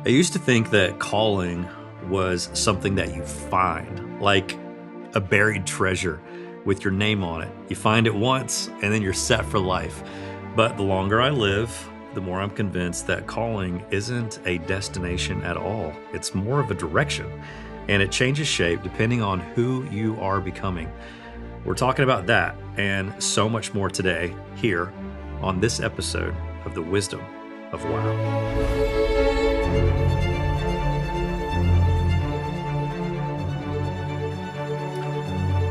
I used to think that calling was something that you find, like a buried treasure with your name on it. You find it once and then you're set for life. But the longer I live, the more I'm convinced that calling isn't a destination at all. It's more of a direction, and it changes shape depending on who you are becoming. We're talking about that and so much more today here on this episode of The Wisdom of Wow.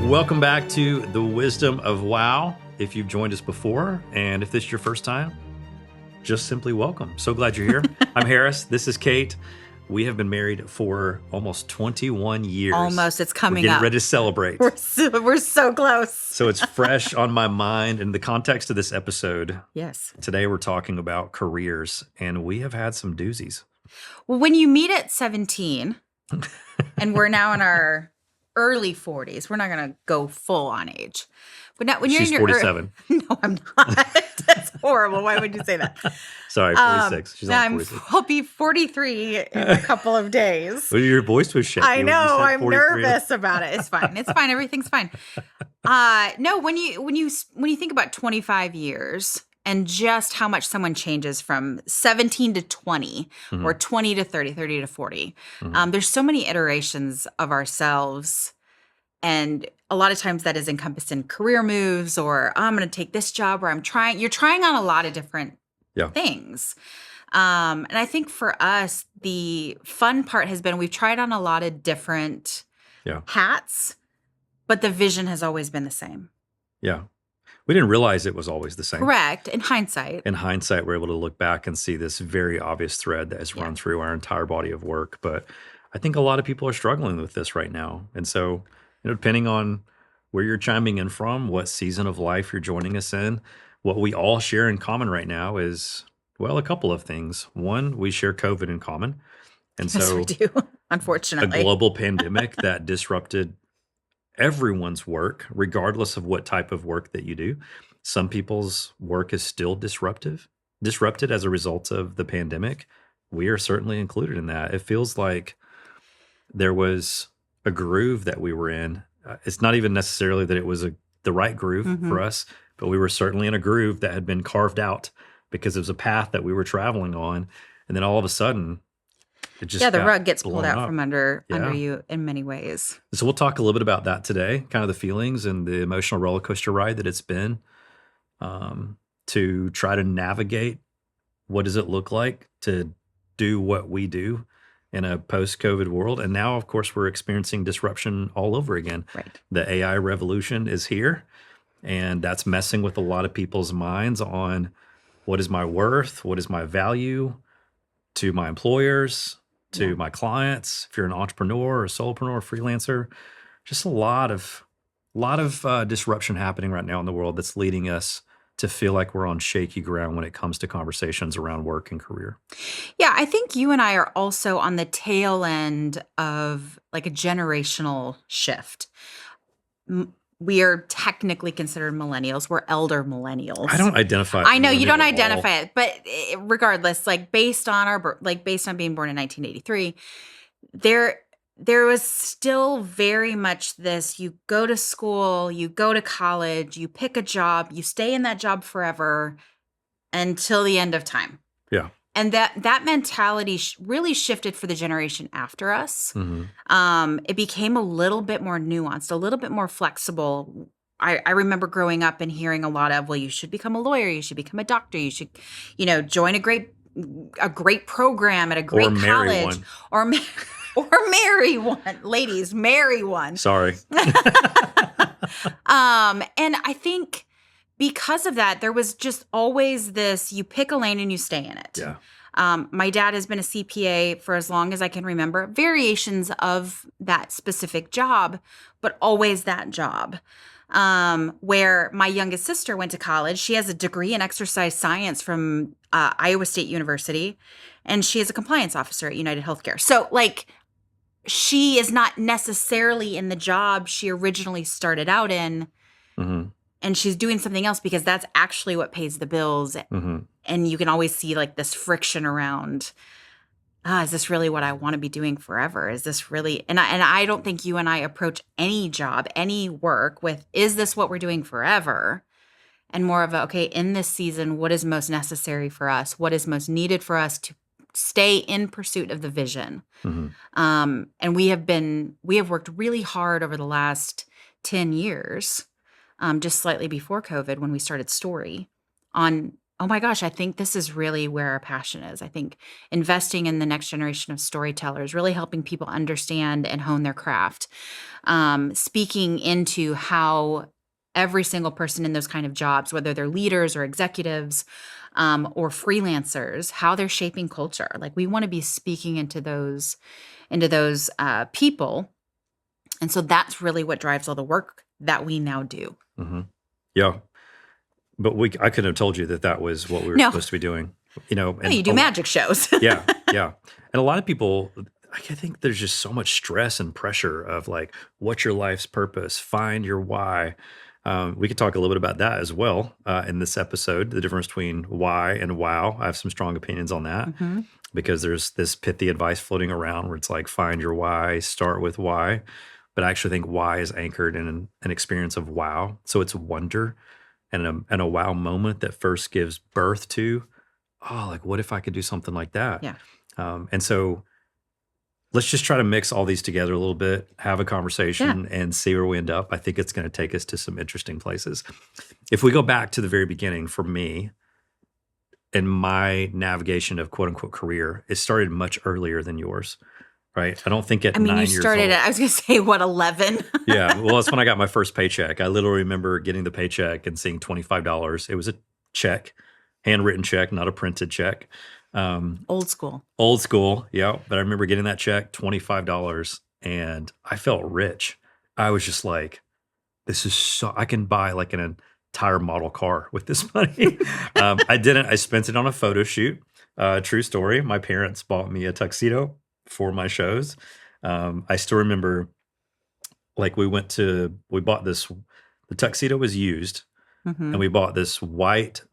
Welcome back to The Wisdom of Wow. If you've joined us before, and if this is your first time, just simply welcome. So glad you're here. I'm Harris. This is Kate. We have been married for almost 21 years. Almost. It's coming We're getting up. ready to celebrate. We're so close. So it's fresh on my mind. In the context of this episode, Yes. today we're talking about careers, and we have had some doozies. Well, when you meet at 17, and we're now in our early 40s, we're not going to go full on age. But now, when you're She's in your 47. No, I'm not. That's horrible. Why would you say that? Sorry, 46. She's on 46. I'll be 43 in a couple of days. Well, your voice was shaking. I when you know. said I'm 43. nervous about it. It's fine. It's fine. Everything's fine. No, when you think about 25 years and just how much someone changes from 17 to 20 or 20 to 30, 30 to 40, there's so many iterations of ourselves. And a lot of times that is encompassed in career moves, or I'm going to take this job, or you're trying on a lot of different things. And I think for us, the fun part has been we've tried on a lot of different hats, but the vision has always been the same. Yeah. We didn't realize it was always the same. Correct. In hindsight. In hindsight, we're able to look back and see this very obvious thread that has run through our entire body of work. But I think a lot of people are struggling with this right now. And so, depending on where you're chiming in from, what season of life you're joining us in, what we all share in common right now is, well, a couple of things. One, we share COVID in common. And Yes, so we do, unfortunately. a global pandemic that disrupted everyone's work, regardless of what type of work that you do. Some people's work is still disrupted as a result of the pandemic. We are certainly included in that. It feels like there was a groove that we were in. It's not even necessarily that it was the right groove for us, but we were certainly in a groove that had been carved out because it was a path that we were traveling on. And then all of a sudden, it just the rug gets pulled out up from under you in many ways. So we'll talk a little bit about that today, kind of the feelings and the emotional roller coaster ride that it's been, to try to navigate what does it look like to do what we do in a post-COVID world. And now, of course, we're experiencing disruption all over again. Right. The AI revolution is here, and that's messing with a lot of people's minds on what is my worth, what is my value to my employers, to my clients. If you're an entrepreneur or a solopreneur or freelancer, just a lot of disruption happening right now in the world that's leading us to feel like we're on shaky ground when it comes to conversations around work and career. Yeah, I think you and I are also on the tail end of like a generational shift. We are technically considered millennials. We're elder millennials. I don't identify. I know you don't millennial at all. identify it, but regardless, like based on based on being born in 1983, there was still very much this: you go to school, you go to college, you pick a job, you stay in that job forever until the end of time. Yeah. And that mentality really shifted for the generation after us. It became a little bit more nuanced, a little bit more flexible. I remember growing up and hearing a lot of, well, you should become a lawyer, you should become a doctor, you should, join a great program at a great college, or marry one. Ladies, marry one. Sorry. And I think because of that, there was just always this: you pick a lane and you stay in it. Yeah. My dad has been a CPA for as long as I can remember, variations of that specific job, but always that job. Where my youngest sister went to college. She has a degree in exercise science from Iowa State University, and she is a compliance officer at United Healthcare. So, she is not necessarily in the job she originally started out in. Mm-hmm. And she's doing something else because that's actually what pays the bills. Mm-hmm. And you can always see this friction around is this really what I want to be doing forever? Is this really, and I don't think you and I approach any job, any work with, is this what we're doing forever? And more of a, okay, in this season, what is most necessary for us? What is most needed for us to stay in pursuit of the vision? Hmm. And we have worked really hard over the last 10 years, just slightly before COVID when we started Story on, oh my gosh, I think this is really where our passion is. I think investing in the next generation of storytellers, really helping people understand and hone their craft, speaking into how every single person in those kind of jobs, whether they're leaders or executives, or freelancers, how they're shaping culture. Like we want to be speaking into those people. And so that's really what drives all the work that we now do. Hmm. Yeah. But I couldn't have told you that was what we were No. supposed to be doing, No, and you do magic shows. yeah, yeah. And a lot of people, I think there's just so much stress and pressure of like, what's your life's purpose? Find your why. We could talk a little bit about that as well in this episode, the difference between why and wow. I have some strong opinions on that Mhm. because there's this pithy advice floating around where it's like, find your why, start with why. But I actually think why is anchored in an experience of wow. So it's wonder and a wow moment that first gives birth to, oh, like what if I could do something like that? Yeah. And so let's just try to mix all these together a little bit, have a conversation, and see where we end up. I think it's going to take us to some interesting places. If we go back to the very beginning, for me, in my navigation of quote unquote career, it started much earlier than yours, right? I don't think at I mean, 9 you years started old. at, I was going to say, what, 11? Yeah, well, that's when I got my first paycheck. I literally remember getting the paycheck and seeing $25. It was a check, handwritten check, not a printed check. Old school. Old school, yeah. But I remember getting that check, $25, and I felt rich. I was just like, this is so, I can buy like an entire model car with this money. I didn't. I spent it on a photo shoot. True story. My parents bought me a tuxedo for my shows. I still remember, like we bought this, the tuxedo was used, Mhm. and we bought this white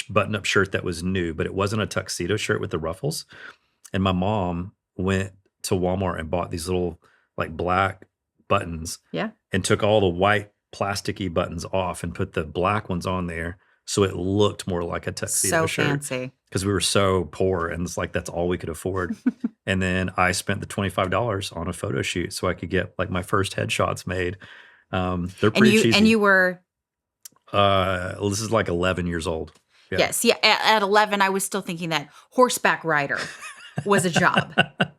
button-up shirt that was new, but it wasn't a tuxedo shirt with the ruffles. And my mom went to Walmart and bought these little like black buttons Yeah. and took all the white plasticky buttons off and put the black ones on there so it looked more like a tuxedo So shirt fancy. because we were so poor and it's like that's all we could afford. And then I spent the $25 on a photo shoot so I could get like my first headshots made. They're pretty cheesy. And you were, This is like 11 years old. Yeah. yes, yeah. At 11, I was still thinking that horseback rider was a job.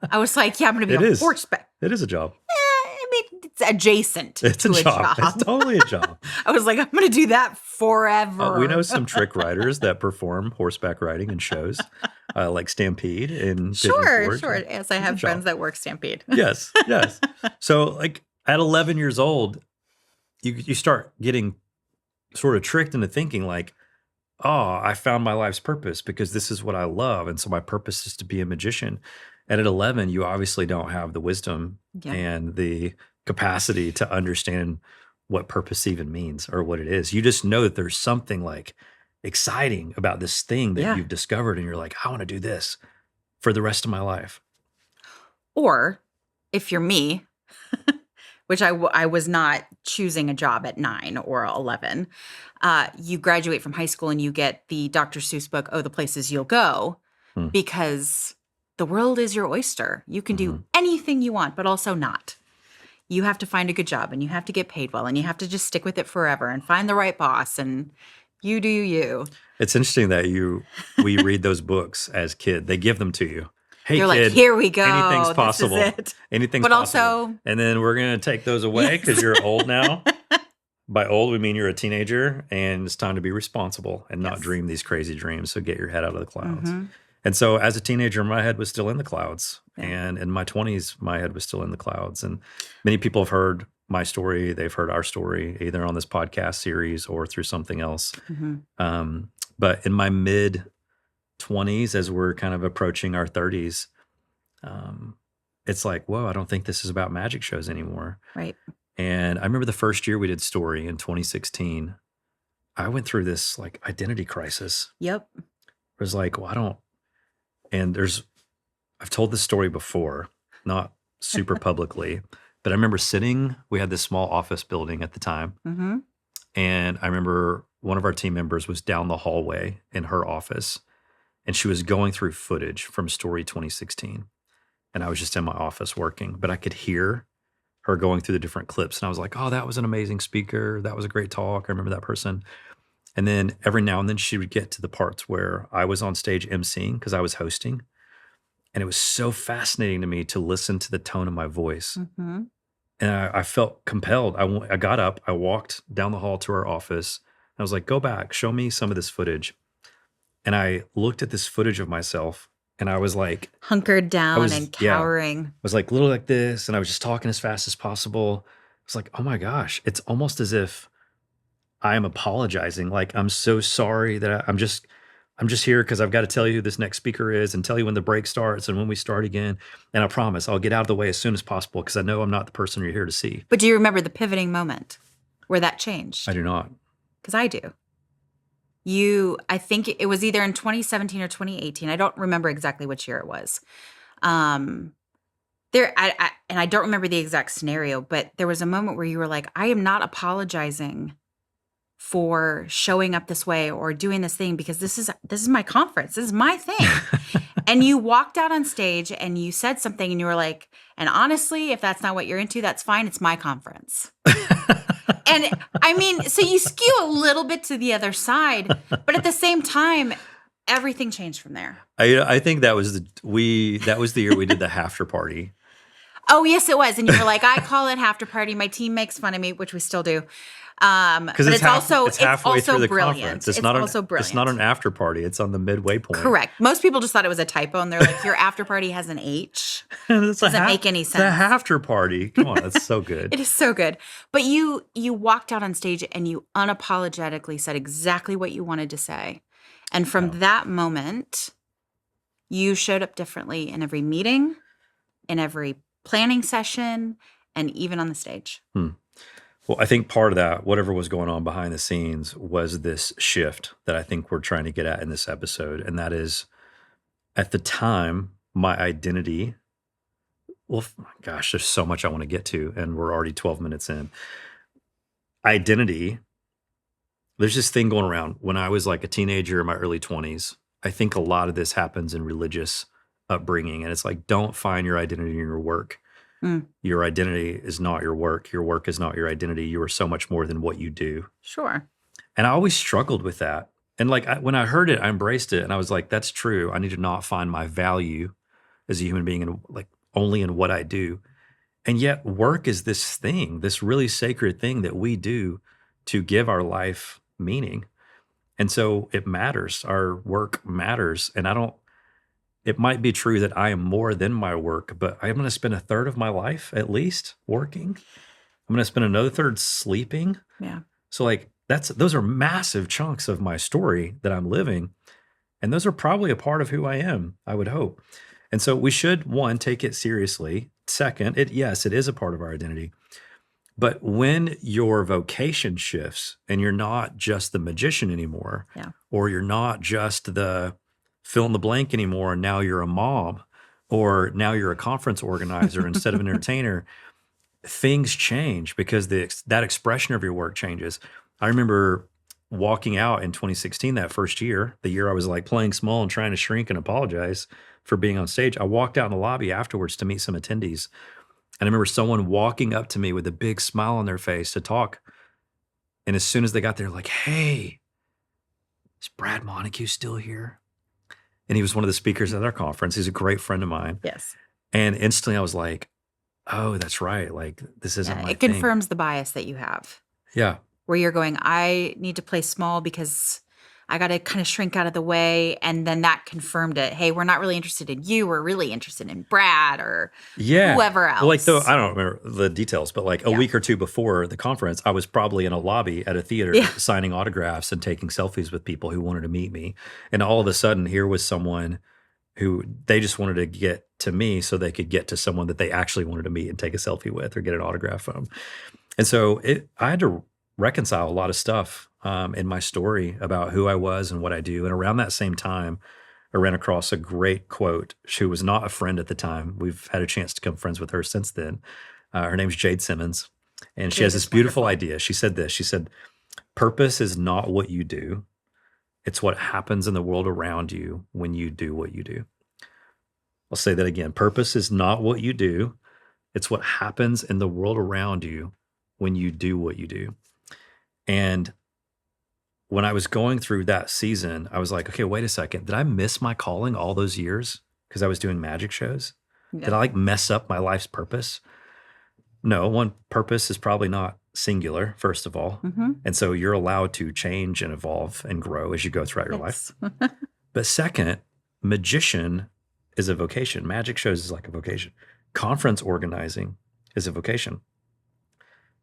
I was like, yeah, I'm going to be It a is. horseback. It is a job. I mean, it's adjacent It's to a job. It's totally a job. I was like, I'm going to do that forever. We know some trick riders that perform horseback riding in shows, like Stampede in Pigeon Sure. Forge. Yes, I have friends that work Stampede. Yes, yes. So, like at 11 years old, you start getting sort of tricked into thinking like, oh, I found my life's purpose because this is what I love, and so my purpose is to be a magician. And at 11, you obviously don't have the wisdom Yeah. and the capacity to understand what purpose even means or what it is. You just know that there's something like exciting about this thing that Yeah. you've discovered, and you're like, I want to do this for the rest of my life. Or if you're me, which I was not choosing a job at 9 or 11, you graduate from high school and you get the Dr. Seuss book, Oh, the Places You'll Go, Hmm. because the world is your oyster. You can do Mhm. anything you want, but also not. You have to find a good job and you have to get paid well and you have to just stick with it forever and find the right boss and you do you. It's interesting that we read those books as kid. They give them to you. Hey, You're kid, like, here we go. anything's This is possible. it. Anything's But possible. also- and then we're going to take those away because you're old now. By old, we mean you're a teenager and it's time to be responsible and not Yes. dream these crazy dreams. So get your head out of the clouds. Mhm. And so as a teenager, my head was still in the clouds. Yeah. And in my 20s, my head was still in the clouds. And many people have heard my story. They've heard our story either on this podcast series or through something else. Mhm. But in my mid 20s, as we're kind of approaching our 30s, it's like, whoa, I don't think this is about magic shows anymore. Right. And I remember the first year we did Story in 2016, I went through this like identity crisis. Yep. It was like, well, I don't, and there's I've told this story before, not super publicly, but I remember we had this small office building at the time. Mm-hmm. And I remember one of our team members was down the hallway in her office, and she was going through footage from Story 2016. And I was just in my office working, but I could hear her going through the different clips. And I was like, oh, that was an amazing speaker. That was a great talk. I remember that person. And then every now and then she would get to the parts where I was on stage emceeing because I was hosting. And it was so fascinating to me to listen to the tone of my voice. Mm-hmm. And I felt compelled. I got up, I walked down the hall to our office. I was like, go back, show me some of this footage. And I looked at this footage of myself and I was like, hunkered down and cowering. I was like little like this. And I was just talking as fast as possible. I was like, oh my gosh, it's almost as if I am apologizing. Like, I'm so sorry that I'm just here because I've got to tell you who this next speaker is and tell you when the break starts and when we start again. And I promise I'll get out of the way as soon as possible because I know I'm not the person you're here to see. But do you remember the pivoting moment where that changed? I do not. Because I do. I think it was either in 2017 or 2018. I don't remember exactly which year it was. And I don't remember the exact scenario, but there was a moment where you were like, I am not apologizing for showing up this way or doing this thing because this is my conference. This is my thing. And you walked out on stage and you said something and you were like, and honestly, if that's not what you're into, that's fine. It's my conference. And I mean, so you skew a little bit to the other side, but at the same time, everything changed from there. I think that was the year we did the after party. Oh, yes, it was. And you were like, I call it after party. My team makes fun of me, which we still do. Because it's halfway through the brilliant. conference. It's also brilliant. It's not an after party. It's on the midway point. Correct. Most people just thought it was a typo, and they're like, "Your after party has an H." Doesn't make any sense. The after party. Come on, that's so good. It is so good. But you walked out on stage and you unapologetically said exactly what you wanted to say, and from that moment, you showed up differently in every meeting, in every planning session, and even on the stage. Well, I think part of that, whatever was going on behind the scenes, was this shift that I think we're trying to get at in this episode. And that is, at the time, my identity, well, gosh, there's so much I want to get to, and we're already 12 minutes in. Identity, there's this thing going around. When I was like a teenager in my early 20s, I think a lot of this happens in religious upbringing. And it's like, don't find your identity in your work. Your identity is not your work. Your work is not your identity. You are so much more than what you do. Sure. And I always struggled with that. And like when I heard it, I embraced it. And I was like, that's true. I need to not find my value as a human being in like only in what I do. And yet work is this thing, this really sacred thing that we do to give our life meaning. And so it matters. Our work matters. And it might be true that I am more than my work, but I'm going to spend a third of my life at least working. I'm going to spend another third sleeping. Yeah. So like those are massive chunks of my story that I'm living. And those are probably a part of who I am, I would hope. And so we should, one, take it seriously. Second, it is a part of our identity. But when your vocation shifts and you're not just the magician anymore, or you're not just the fill in the blank anymore, and now you're a mom, or now you're a conference organizer instead of an entertainer, things change because that expression of your work changes. I remember walking out in 2016, that first year, the year I was like playing small and trying to shrink and apologize for being on stage. I walked out in the lobby afterwards to meet some attendees. And I remember someone walking up to me with a big smile on their face to talk. And as soon as they got there, like, hey, is Brad Montague still here? And he was one of the speakers at our conference. He's a great friend of mine. Yes. And instantly I was like, oh, that's right. Like, this isn't my thing. It confirms the bias that you have. Yeah. Where you're going, I need to play small because I got to kind of shrink out of the way. And then that confirmed it. Hey, we're not really interested in you. We're really interested in Brad or whoever else. Well, like, I don't remember the details, but like a week or two before the conference, I was probably in a lobby at a theater signing autographs and taking selfies with people who wanted to meet me. And all of a sudden, here was someone who they just wanted to get to me so they could get to someone that they actually wanted to meet and take a selfie with or get an autograph from. And so I had to reconcile a lot of stuff in my story about who I was and what I do. And around that same time, I ran across a great quote. She was not a friend at the time. We've had a chance to become friends with her since then. Her name's Jade Simmons, and she has Jade this is beautiful wonderful. idea. She said this. She said, "Purpose is not what you do; it's what happens in the world around you when you do what you do." I'll say that again. Purpose is not what you do; it's what happens in the world around you when you do what you do. And when I was going through that season, I was like, okay, wait a second. Did I miss my calling all those years because I was doing magic shows? Did Yep. I like mess up my life's purpose? No, one purpose is probably not singular, first of all. Mm-hmm. And so you're allowed to change and evolve and grow as you go throughout your life. Yes. But second, magician is a vocation. Magic shows is like a vocation. Conference organizing is a vocation.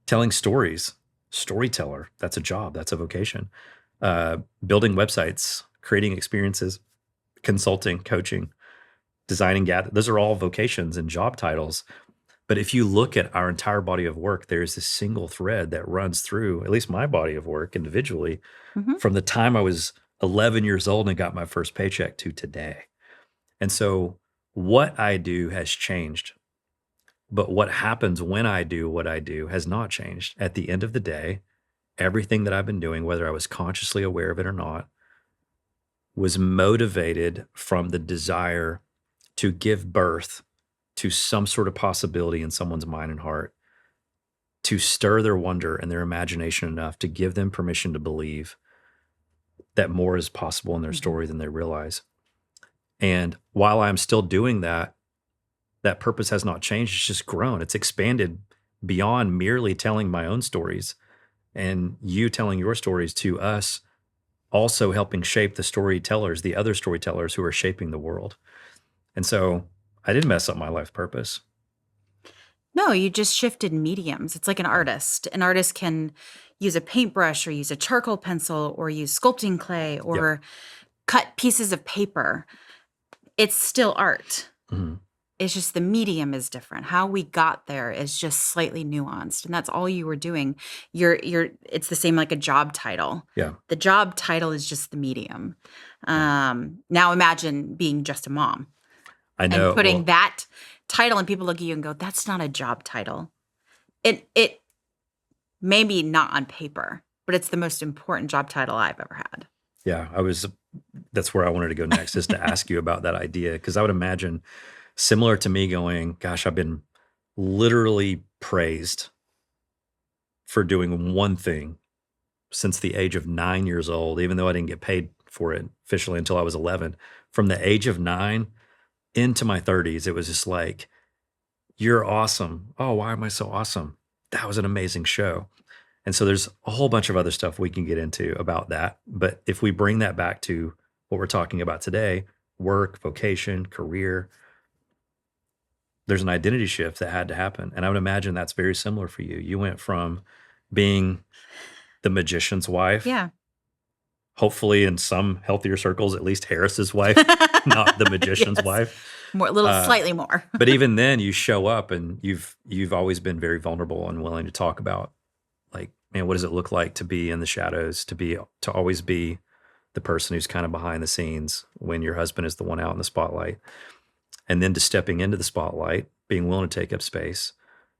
Telling stories, storyteller, that's a job, that's a vocation. Building websites, creating experiences, consulting, coaching, designing, those are all vocations and job titles. But if you look at our entire body of work, there's this single thread that runs through, at least my body of work individually, Mm-hmm. from the time I was 11 years old and got my first paycheck to today. And so what I do has changed. But what happens when I do what I do has not changed. At the end of the day, everything that I've been doing, whether I was consciously aware of it or not, was motivated from the desire to give birth to some sort of possibility in someone's mind and heart, to stir their wonder and their imagination enough to give them permission to believe that more is possible in their story than they realize. And while I'm still doing that, that purpose has not changed. It's just grown. It's expanded beyond merely telling my own stories and you telling your stories to us, also helping shape the storytellers, the other storytellers who are shaping the world. And so I didn't mess up my life purpose. No, you just shifted mediums. It's like an artist. An artist can use a paintbrush or use a charcoal pencil or use sculpting clay or cut pieces of paper. It's still art. Mhm. It's just the medium is different. How we got there is just slightly nuanced, and that's all you were doing. It's the same like a job title. Yeah. The job title is just the medium. Now imagine being just a mom I know. and putting that title, and people look at you and go, "That's not a job title." It maybe not on paper, but it's the most important job title I've ever had. Yeah, that's where I wanted to go next, is to ask you about that idea. Because I would imagine similar to me going, gosh, I've been literally praised for doing one thing since the age of 9 years old, even though I didn't get paid for it officially until I was 11. From the age of 9 into my 30s, it was just like, you're awesome. Oh, why am I so awesome? That was an amazing show. And so there's a whole bunch of other stuff we can get into about that. But if we bring that back to what we're talking about today, work, vocation, career, there's an identity shift that had to happen. And I would imagine that's very similar for you. You went from being the magician's wife, Yeah. hopefully in some healthier circles, at least Harris's wife, not the magician's Yes. wife. Slightly more. But even then you show up and you've always been very vulnerable and willing to talk about, like, man, what does it look like to be in the shadows, to always be the person who's kind of behind the scenes when your husband is the one out in the spotlight. And then to stepping into the spotlight, being willing to take up space,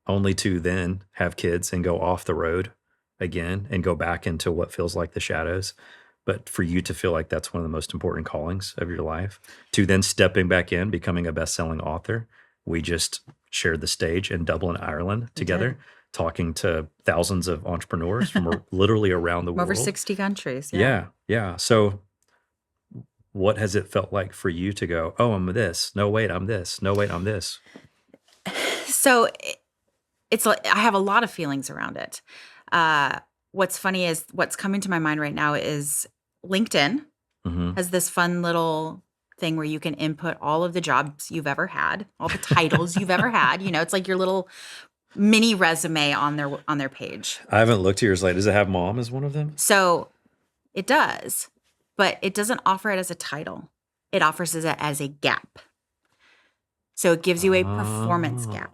only to then have kids and go off the road again and go back into what feels like the shadows. But for you to feel like that's one of the most important callings of your life, to then stepping back in, becoming a best-selling author. We just shared the stage in Dublin, Ireland together, talking to thousands of entrepreneurs from literally around the world. Over 60 countries. Yeah. So what has it felt like for you to go, oh, I'm this. No, wait, I'm this. No, wait, I'm this. So it's like I have a lot of feelings around it. What's funny is what's coming to my mind right now is LinkedIn has this fun little thing where you can input all of the jobs you've ever had, all the titles you've ever had. It's like your little mini resume on their page. I haven't looked at yours lately. Does it have mom as one of them? So it does, but it doesn't offer it as a title. It offers it as a gap. So it gives you a performance gap.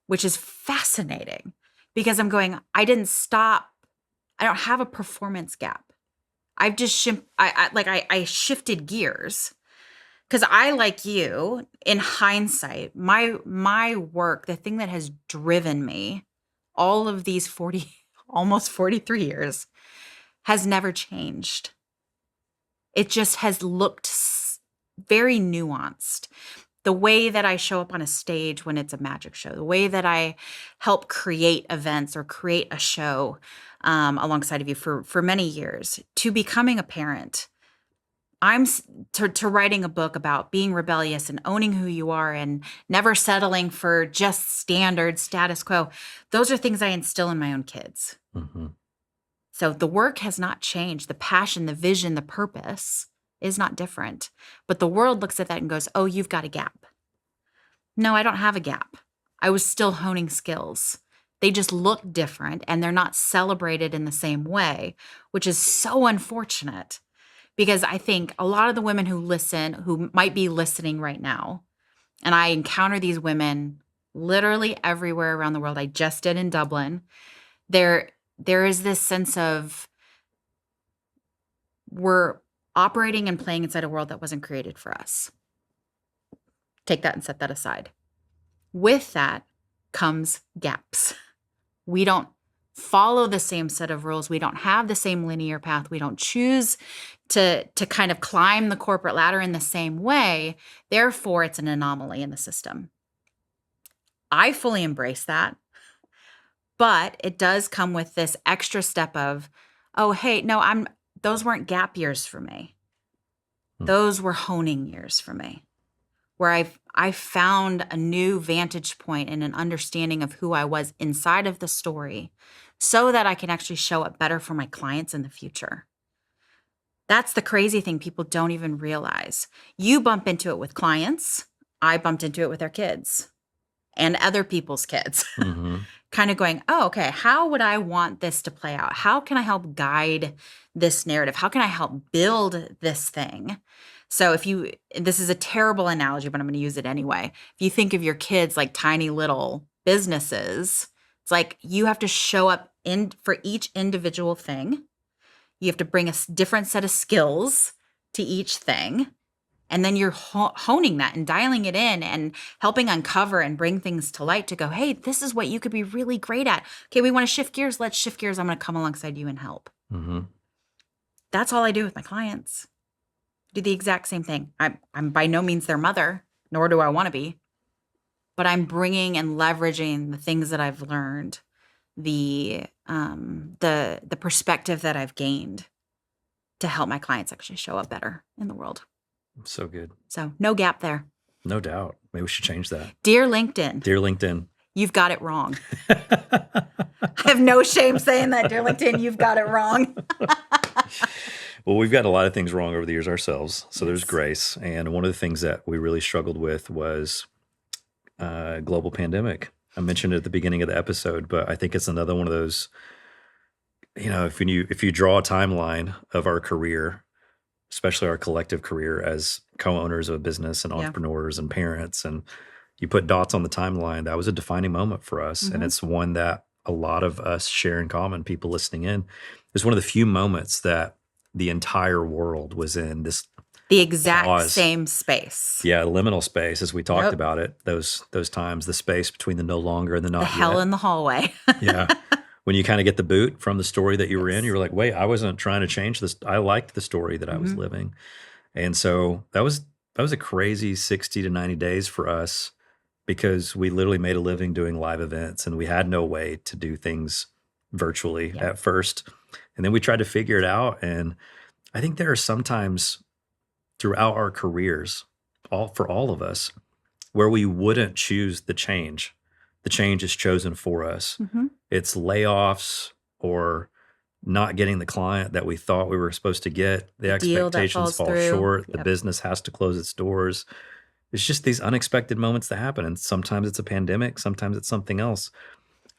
Which is fascinating because I'm going, I don't have a performance gap. I've just I shifted gears because I, like you, in hindsight, my work, the thing that has driven me all of these 40, almost 43 years, has never changed. It just has looked very nuanced. The way that I show up on a stage when it's a magic show, the way that I help create events or create a show alongside of you for many years, to becoming a parent, to writing a book about being rebellious and owning who you are and never settling for just standard status quo. Those are things I instill in my own kids. Mm-hmm. So the work has not changed. The passion, the vision, the purpose is not different. But the world looks at that and goes, oh, you've got a gap. No, I don't have a gap. I was still honing skills. They just look different and they're not celebrated in the same way, which is so unfortunate. Because I think a lot of the women who listen, who might be listening right now, and I encounter these women literally everywhere around the world. I just did in Dublin. There is this sense of we're operating and playing inside a world that wasn't created for us. Take that and set that aside. With that comes gaps. We don't follow the same set of rules. We don't have the same linear path. We don't choose to kind of climb the corporate ladder in the same way. Therefore, it's an anomaly in the system. I fully embrace that. But it does come with this extra step of, oh, hey, no, those weren't gap years for me. Those were honing years for me, where I found a new vantage point and an understanding of who I was inside of the story so that I can actually show up better for my clients in the future. That's the crazy thing people don't even realize. You bump into it with clients. I bumped into it with our kids and other people's kids. Mm-hmm. Kind of going, oh, okay, how would I want this to play out? How can I help guide this narrative? How can I help build this thing? So this is a terrible analogy, but I'm going to use it anyway. If you think of your kids like tiny little businesses, it's like you have to show up for each individual thing. You have to bring a different set of skills to each thing. And then you're honing that and dialing it in and helping uncover and bring things to light to go, hey, this is what you could be really great at. Okay, we want to shift gears. Let's shift gears. I'm going to come alongside you and help. Mm-hmm. That's all I do with my clients. Do the exact same thing. I'm by no means their mother, nor do I want to be. But I'm bringing and leveraging the things that I've learned, the perspective that I've gained to help my clients actually show up better in the world. So good. So no gap there. No doubt. Maybe we should change that. Dear LinkedIn. You've got it wrong. I have no shame saying that, dear LinkedIn. You've got it wrong. Well, we've got a lot of things wrong over the years ourselves. So there's grace. And one of the things that we really struggled with was global pandemic. I mentioned it at the beginning of the episode, but I think it's another one of those, if you draw a timeline of our career, especially our collective career as co-owners of a business and entrepreneurs and parents, and you put dots on the timeline, that was a defining moment for us. Mm-hmm. And it's one that a lot of us share in common, people listening in. It's one of the few moments that the entire world was in the exact same space. Yeah, liminal space, as we talked about it, those times, the space between the no longer and the not yet. The hell in the hallway. Yeah. When you kind of get the boot from the story that you were in, you were like, wait, I wasn't trying to change this. I liked the story that I was living. And so that was a crazy 60 to 90 days for us, because we literally made a living doing live events and we had no way to do things virtually at first. And then we tried to figure it out. And I think there are sometimes throughout our careers, for all of us, where we wouldn't choose the change. The change is chosen for us. Mm-hmm. It's layoffs or not getting the client that we thought we were supposed to get. The expectations fall short. Yep. The business has to close its doors. It's just these unexpected moments that happen. And sometimes it's a pandemic, sometimes it's something else.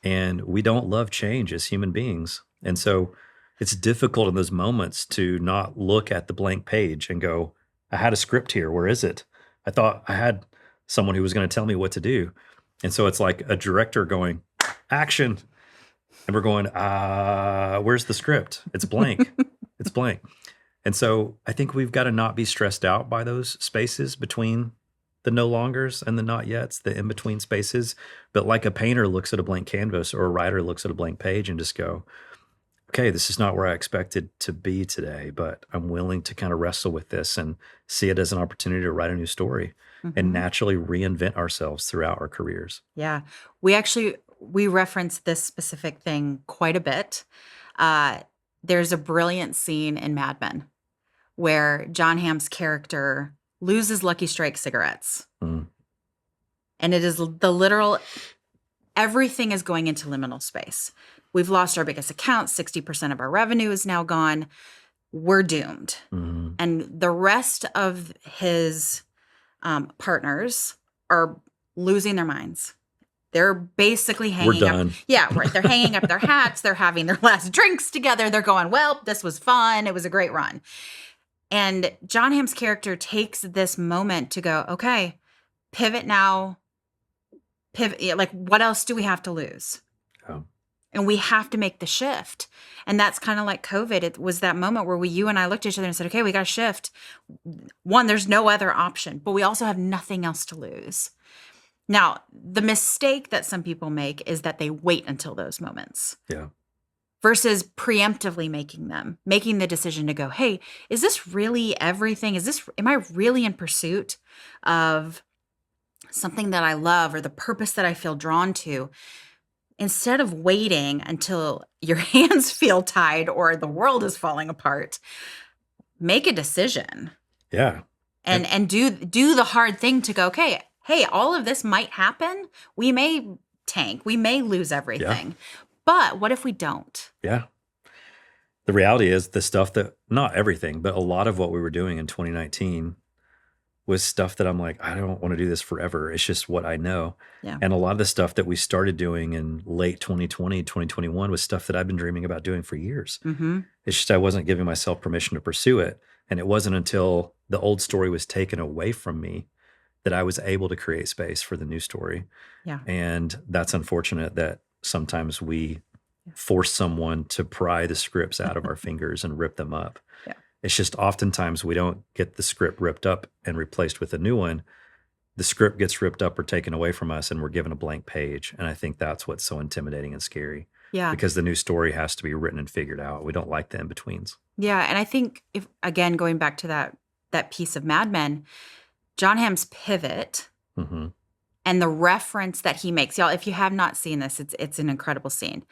And we don't love change as human beings. And so it's difficult in those moments to not look at the blank page and go, I had a script here. Where is it? I thought I had someone who was going to tell me what to do. And so it's like a director going, action. And we're going, where's the script? It's blank. It's blank. And so I think we've got to not be stressed out by those spaces between the no longers and the not yets, the in between spaces. But like a painter looks at a blank canvas or a writer looks at a blank page and just go, okay, this is not where I expected to be today, but I'm willing to kind of wrestle with this and see it as an opportunity to write a new story and Mhm. naturally reinvent ourselves throughout our careers. Yeah. We reference this specific thing quite a bit. Uh, there's a brilliant scene in Mad Men where John Hamm's character loses Lucky Strike cigarettes. Mm. And it is the literal everything is going into liminal space. We've lost our biggest account, 60% of our revenue is now gone. We're doomed. Mhm. And the rest of his partners are losing their minds. They're basically We're hanging up. done. Yeah, right. They're hanging up their hats. They're having their last drinks together. They're going, well, this was fun. It was a great run. And John Hamm's character takes this moment to go, okay, pivot now. Pivot. Yeah, like, what else do we have to lose? Oh. And we have to make the shift. And that's kind of like COVID. It was that moment where you and I looked at each other and said, okay, we got to shift. One, there's no other option, but we also have nothing else to lose. Now, the mistake that some people make is that they wait until those moments. Yeah. Versus preemptively making the decision to go, hey, is this really everything? Am I really in pursuit of something that I love or the purpose that I feel drawn to? Instead of waiting until your hands feel tied or the world is falling apart, make a decision. Yeah. And do the hard thing to go, okay, hey, all of this might happen. We may tank. We may lose everything. Yeah. But what if we don't? Yeah. The reality is the stuff that, not everything, but a lot of what we were doing in 2019 was stuff that I'm like, I don't want to do this forever. It's just what I know. Yeah. And a lot of the stuff that we started doing in late 2020, 2021 was stuff that I've been dreaming about doing for years. Mm-hmm. It's just I wasn't giving myself permission to pursue it. And it wasn't until the old story was taken away from me that I was able to create space for the new story. Yeah. And that's unfortunate that sometimes we force someone to pry the scripts out of our fingers and rip them up. Yeah. It's just oftentimes we don't get the script ripped up and replaced with a new one. The script gets ripped up or taken away from us and we're given a blank page. And I think that's what's so intimidating and scary. Yeah. Because the new story has to be written and figured out. We don't like the in-betweens. Yeah. And I think if, again, going back to that piece of Mad Men, John Hamm's pivot Mm-hmm. and the reference that he makes, y'all, if you have not seen this, it's an incredible scene.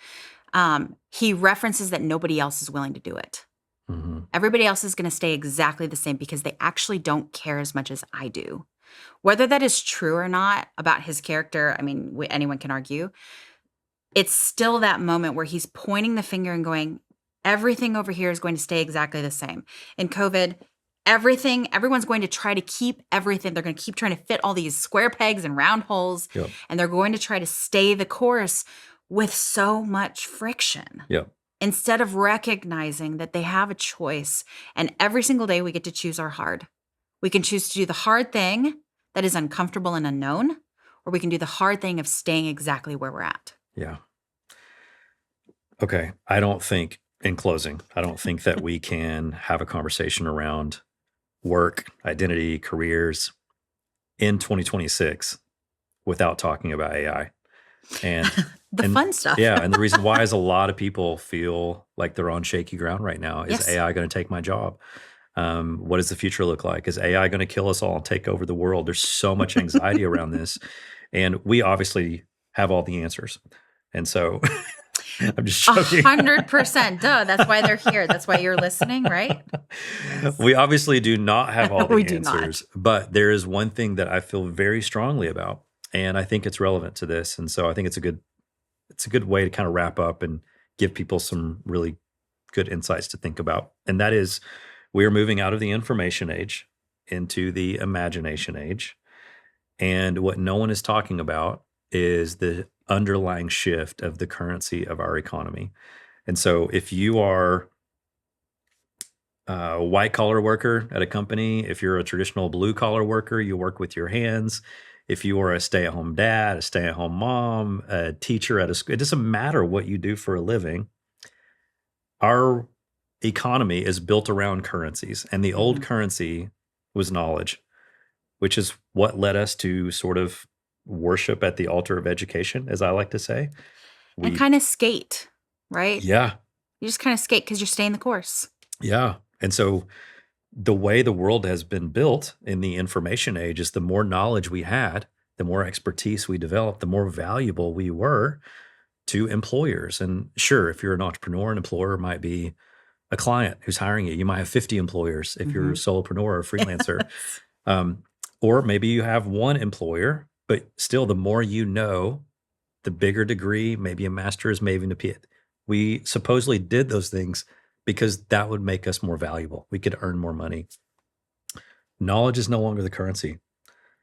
He references that nobody else is willing to do it. Mm-hmm. Everybody else is going to stay exactly the same because they actually don't care as much as I do. Whether that is true or not about his character, I mean, anyone can argue. It's still that moment where he's pointing the finger and going, everything over here is going to stay exactly the same. In COVID, everyone's going to try to keep everything. They're going to keep trying to fit all these square pegs and round holes. Yep. And they're going to try to stay the course with so much friction. Yep. Instead of recognizing that they have a choice. And every single day we get to choose our hard. We can choose to do the hard thing that is uncomfortable and unknown, or we can do the hard thing of staying exactly where we're at. Yeah. Okay. In closing, I don't think that we can have a conversation around work, identity, careers in 2026 without talking about AI. And fun stuff. Yeah. And the reason why is a lot of people feel like they're on shaky ground right now. Is AI going to take my job? What does the future look like? Is AI going to kill us all and take over the world? There's so much anxiety around this. And we obviously have all the answers. And so I'm just joking. 100%. Duh. That's why they're here. That's why you're listening, right? Yes. We obviously do not have all the answers. Not. But there is one thing that I feel very strongly about. And I think it's relevant to this. And so I think it's a good way to kind of wrap up and give people some really good insights to think about. And that is, we are moving out of the information age into the imagination age. And what no one is talking about is the underlying shift of the currency of our economy. And so if you are a white collar worker at a company, if you're a traditional blue collar worker, you work with your hands. If you are a stay-at-home dad, a stay-at-home mom, a teacher at a school, it doesn't matter what you do for a living. Our economy is built around currencies, and the old Mhm. currency was knowledge, which is what led us to sort of worship at the altar of education, as I like to say. And We, kind of skate, right? yeah, You just kind of skate because you're staying the course. yeah. And so the way the world has been built in the information age is the more knowledge we had, the more expertise we developed, the more valuable we were to employers. And sure, if you're an entrepreneur, an employer might be a client who's hiring you. You might have 50 employers if you're a Mhm. solopreneur or a freelancer. Yes. Or maybe you have one employer, but still, the more you know, the bigger degree, maybe a master's, maybe even a PhD. We supposedly did those things because that would make us more valuable. We could earn more money. Knowledge is no longer the currency.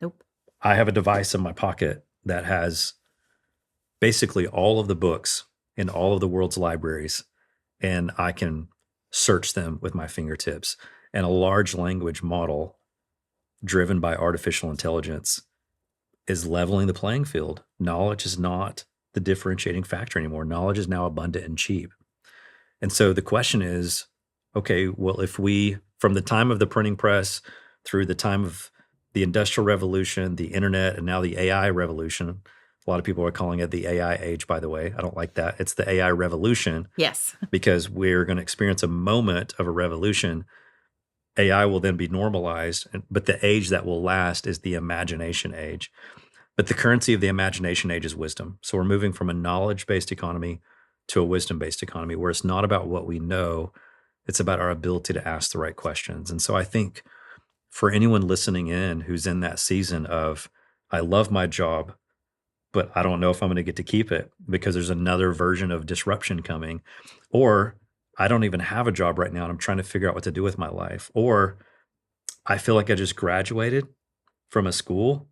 Nope. I have a device in my pocket that has basically all of the books in all of the world's libraries, and I can search them with my fingertips. And a large language model driven by artificial intelligence is leveling the playing field. Knowledge is not the differentiating factor anymore. Knowledge is now abundant and cheap. And so the question is, okay, well, if we, from the time of the printing press through the time of the Industrial Revolution, the internet, and now the AI revolution, a lot of people are calling it the AI age, by the way. I don't like that. It's the AI revolution Yes. because we're going to experience a moment of a revolution. AI will then be normalized, but the age that will last is the imagination age. But the currency of the imagination age is wisdom. So we're moving from a knowledge-based economy to a wisdom-based economy where it's not about what we know, it's about our ability to ask the right questions. And so I think for anyone listening in who's in that season of, I love my job, but I don't know if I'm going to get to keep it because there's another version of disruption coming, or I don't even have a job right now and I'm trying to figure out what to do with my life, or I feel like I just graduated from a school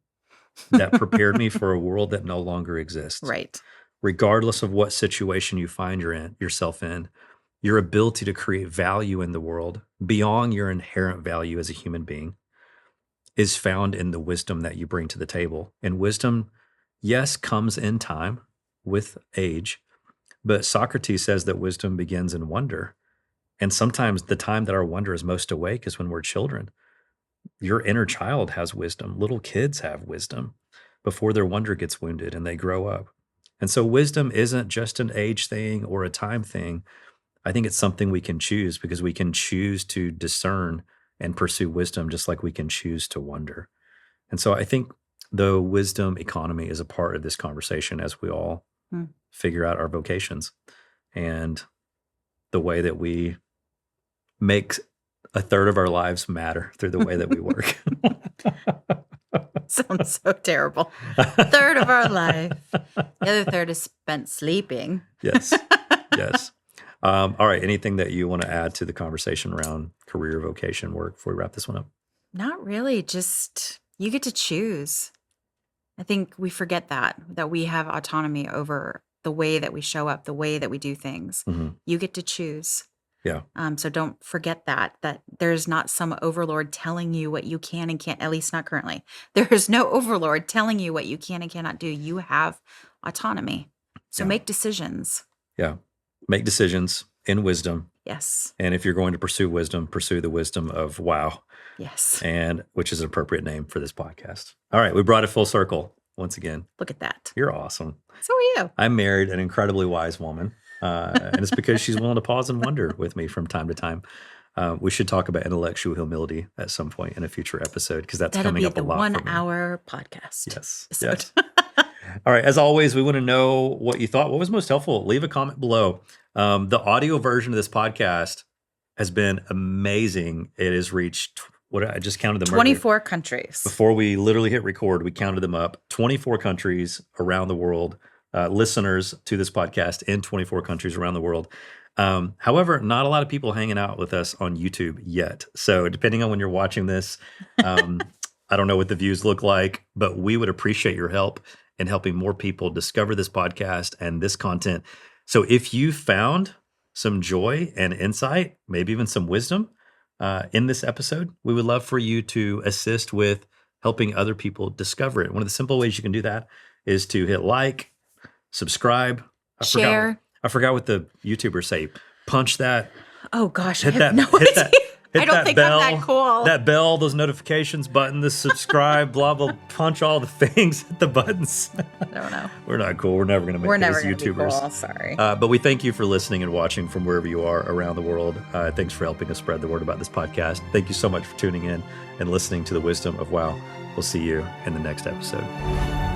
that prepared me for a world that no longer exists. Right. Regardless of what situation you find yourself in, your ability to create value in the world beyond your inherent value as a human being is found in the wisdom that you bring to the table. And wisdom, yes, comes in time with age, but Socrates says that wisdom begins in wonder. And sometimes the time that our wonder is most awake is when we're children. Your inner child has wisdom. Little kids have wisdom before their wonder gets wounded and they grow up. And so wisdom isn't just an age thing or a time thing. I think it's something we can choose because we can choose to discern and pursue wisdom just like we can choose to wonder. And so I think the wisdom economy is a part of this conversation as we all Hmm. figure out our vocations and the way that we make a third of our lives matter through the way that we work. Sounds so terrible. Third of our life. The other third is spent sleeping. Yes. Yes. All right. Anything that you want to add to the conversation around career, vocation, work before we wrap this one up? Not really. Just you get to choose. I think we forget that we have autonomy over the way that we show up, the way that we do things. Mhm. You get to choose. Yeah. So don't forget that there's not some overlord telling you what you can and can't, at least not currently. There is no overlord telling you what you can and cannot do. You have autonomy. So Yeah. make decisions. Yeah. Make decisions in wisdom. Yes. And if you're going to pursue wisdom, pursue the wisdom of wow, Yes. and which is an appropriate name for this podcast. All right. We brought it full circle once again. Look at that. You're awesome. So are you. I married an incredibly wise woman. And it's because she's willing to pause and wonder with me from time to time. We should talk about intellectual humility at some point in a future episode because that's That'll coming be up a the lot. 1 hour podcast. Yes. episode. Yes. All right. As always, we want to know what you thought. What was most helpful? Leave a comment below. The audio version of this podcast has been amazing. It has reached, I just counted them 24 countries. before we literally hit record. We counted them up. 24 countries around the world. Listeners to this podcast in 24 countries around the world. However, not a lot of people hanging out with us on YouTube yet. So depending on when you're watching this, I don't know what the views look like, but we would appreciate your help in helping more people discover this podcast and this content. So if you found some joy and insight, maybe even some wisdom in this episode, we would love for you to assist with helping other people discover it. One of the simple ways you can do that is to hit like, subscribe, Share. I forgot what the YouTubers say. Punch that Oh gosh, Hit I have that- no hit idea. that- hit I don't that think bell, I'm that cool. That bell, those notifications button, the subscribe, blah, blah, punch all the things, hit the buttons. I don't know. We're not cool. We're never going to make We're it never as going to be YouTubers. cool. Sorry. But we thank you for listening and watching from wherever you are around the world. Thanks for helping us spread the word about this podcast. Thank you so much for tuning in and listening to the wisdom of WoW. We'll see you in the next episode.